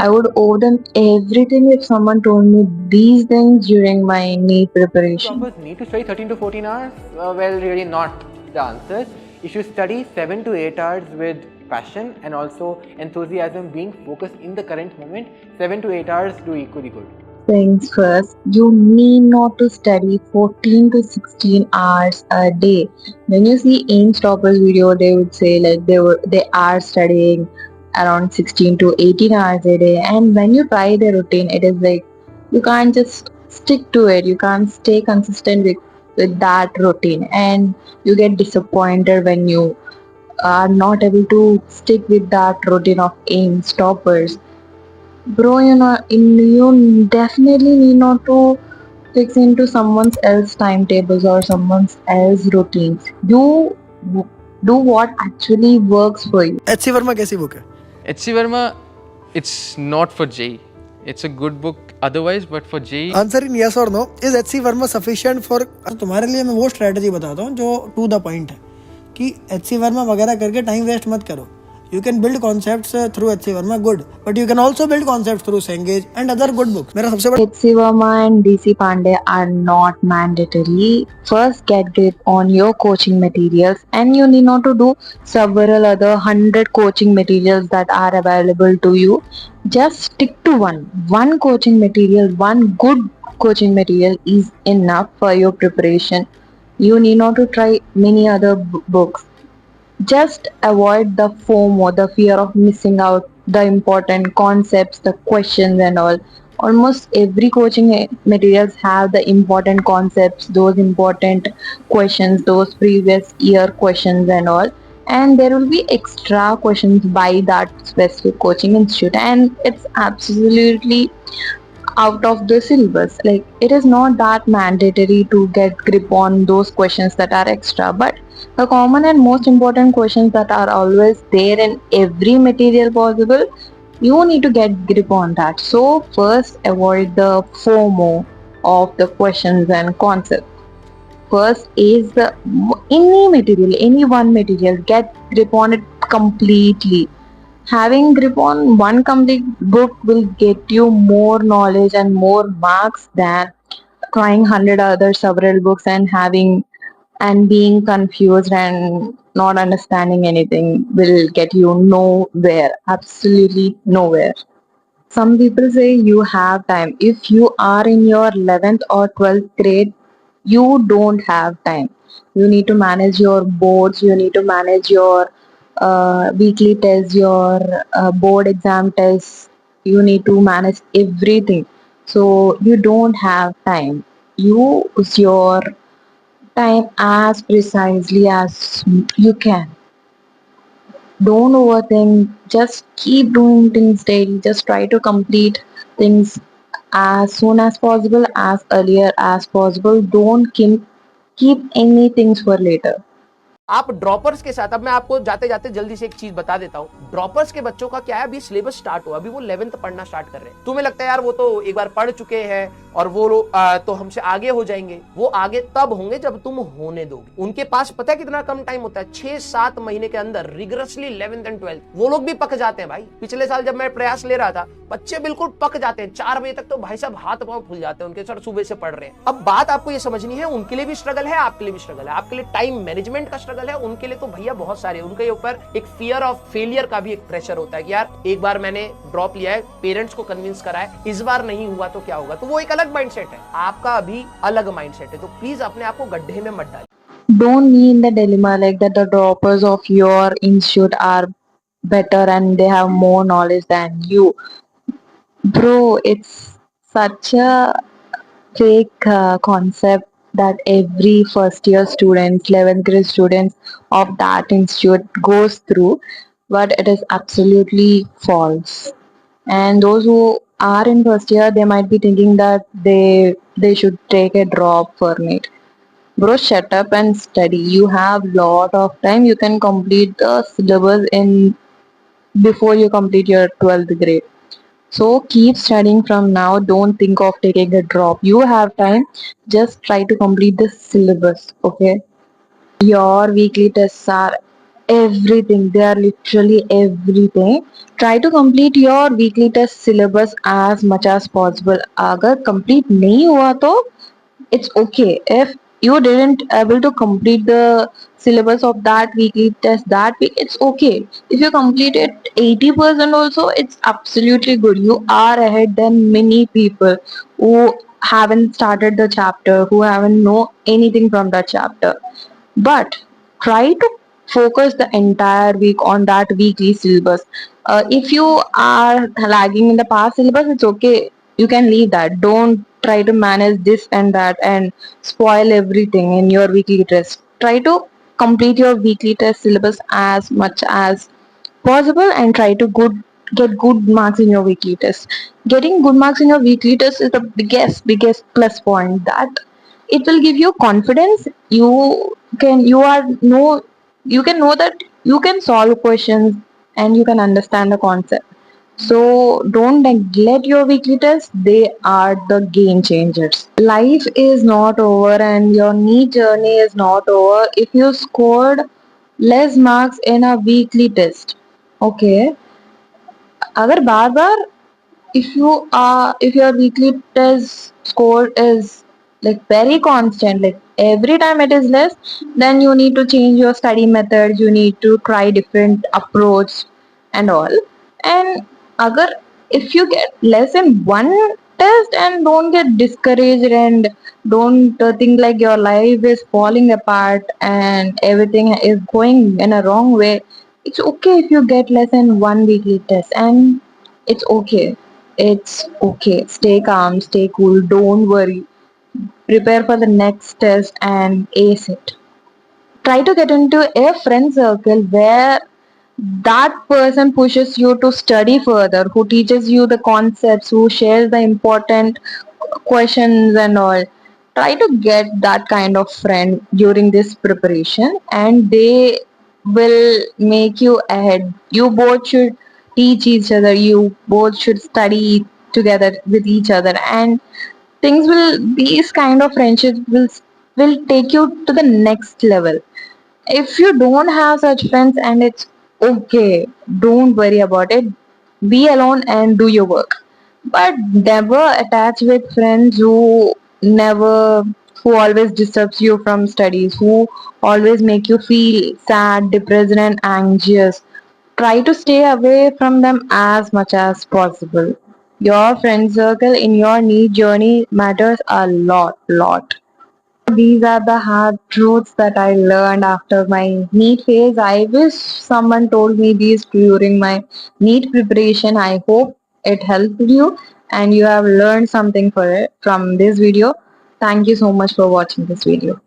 I would owe them everything if someone told me these things during my NEET preparation. Toppers need to study 13 to 14 hours? Well, really not the answer. You should study 7 to 8 hours with passion and also enthusiasm, being focused in the current moment. 7 to 8 hours do equally good. Things first, you need not to study 14 to 16 hours a day. When you see AIMS toppers video, they would say like they are studying around 16 to 18 hours a day. And when you try the routine, it is like you can't just stick to it. You can't stay consistent with that routine, and you get disappointed when you are not able to stick with that routine of AIMS toppers. Bro, you definitely need not to fix into someone else's timetables or someone else's routines. You do what actually works for you. HC Verma कैसी book है? H.C. Verma, it's not for JEE. It's a good book otherwise, but for JEE. Answer in yes और no. Is HC Verma sufficient for? तुम्हारे लिए मैं वो strategy बताता हूँ जो टू द पॉइंट है कि HC वर्मा वगैरह करके टाइम वेस्ट मत करो. You can build concepts through HC Verma, good. But you can also build concepts through Cengage and other good books. मेरा सबसे बड़ा HC Verma and DC Pandey are not mandatory. First, get grip on your coaching materials, and you need not to do several other 100 coaching materials that are available to you. Just stick to one coaching material. One good coaching material is enough for your preparation. You need not to try many other books. Just avoid the FOMO, the fear of missing out, the important concepts, the questions and all. Almost every coaching materials have the important concepts, those important questions, those previous year questions and all. And there will be extra questions by that specific coaching institute, and it's absolutely out of the syllabus. Like, it is not that mandatory to get grip on those questions that are extra, but the common and most important questions that are always there in every material possible, you need to get grip on that. So first, avoid the FOMO of the questions and concepts. First is any material, any one material, get grip on it completely. Having grip on one complete book will get you more knowledge and more marks than trying 100 other several books and being confused and not understanding anything will get you nowhere, absolutely nowhere. Some people say you have time. If you are in your 11th or 12th grade, you don't have time. You need to manage your boards, you need to manage your weekly tests, your board exam tests, you need to manage everything. So you don't have time. Use your time as precisely as you can. Don't overthink, just keep doing things daily. Just try to complete things as soon as possible, as earlier as possible. Don't keep any things for later. आप droppers के साथ, अब मैं आपको जाते जाते जल्दी से एक चीज बता देता हूँ. ड्रॉपर्स के बच्चों का क्या है, अभी सिलेबस स्टार्ट हुआ, अभी वो 11th पढ़ना स्टार्ट कर रहे हैं. तुम्हें लगता है यार वो तो एक बार पढ़ चुके हैं और वो तो हमसे आगे हो जाएंगे. वो आगे तब होंगे जब तुम होने दोगे. उनके पास पता है कितना कम टाइम होता है, 6-7 महीने के अंदर रिगरसली 11th एंड 12th वो लोग भी पक जाते हैं भाई. पिछले साल जब मैं प्रयास ले रहा था, बच्चे बिल्कुल पक जाते हैं. 4 बजे तक तो भाई साहब हाथ पांव फूल जाते हैं उनके, सर सुबह से पढ़ रहे हैं. अब बात आपको ये समझनी है, उनके लिए भी स्ट्रगल है, आपके लिए भी स्ट्रगल है. आपके लिए टाइम मैनेजमेंट का स्ट्रगल है, उनके लिए तो भैया बहुत सारे. उनके ऊपर एक फियर ऑफ फेलियर का भी एक प्रेशर होता है कि यार एक बार मैंने ड्रॉप लिया है, पेरेंट्स को कन्विंस करा है, इस बार नहीं हुआ तो क्या होगा. तो वो एक अलग माइंडसेट है, आपका अभी अलग माइंडसेट है. तो प्लीज अपने आप को गड्ढे में मत डालिए. Don't be in the dilemma like that the droppers of your institute are better and they have more knowledge than you. Bro, it's such a fake concept that every first year students, 11th grade students of that institute goes through, but it is absolutely false. And those who are in first year, they might be thinking that they should take a drop for NEET. Bro, shut up and study. You have lot of time. You can complete the syllabus in before you complete your 12th grade. So keep studying from now. Don't think of taking a drop. You have time. Just try to complete the syllabus, okay? Your weekly tests are everything. They are literally everything. Try to complete your weekly test syllabus as much as possible. अगर complete नहीं हुआ तो it's okay. If you didn't able to complete the syllabus of that weekly test that week, it's okay. If you complete it 80% also, it's absolutely good. You are ahead than many people who haven't started the chapter, who haven't know anything from that chapter. But try to focus the entire week on that weekly syllabus. If you are lagging in the past syllabus, it's okay. You can leave that. Don't try to manage this and that and spoil everything in your weekly test. Try to complete your weekly test syllabus as much as possible and try to get good marks in your weekly test. Getting good marks in your weekly test is the biggest plus point, that it will give you confidence. You can know that you can solve questions and you can understand the concept. So don't neglect your weekly tests. They are the game changers. Life is not over and your NEET journey is not over if you scored less marks in a weekly test. Okay, अगर बार बार if your weekly test score is like very constant, like every time it is less, then you need to change your study method. You need to try different approach and all. And agar if you get less in one test, and don't get discouraged and don't think like your life is falling apart and everything is going in a wrong way. It's okay if you get less in one weekly test, and it's okay. It's okay. Stay calm, stay cool, don't worry. Prepare for the next test and ace it. Try to get into a friend circle where that person pushes you to study further, who teaches you the concepts, who shares the important questions and all. Try to get that kind of friend during this preparation, and they will make you ahead. You both should teach each other, you both should study together with each other, and things will these kind of friendships will take you to the next level. If you don't have such friends, and it's okay, don't worry about it. Be alone and do your work, but never attach with friends never who always disturbs you from studies, who always make you feel sad, depressed and anxious. Try to stay away from them as much as possible. Your friend circle in your NEET journey matters a lot. These are the hard truths that I learned after my NEET phase. I wish someone told me these during my NEET preparation. I hope it helped you and you have learned something from this video. Thank you so much for watching this video.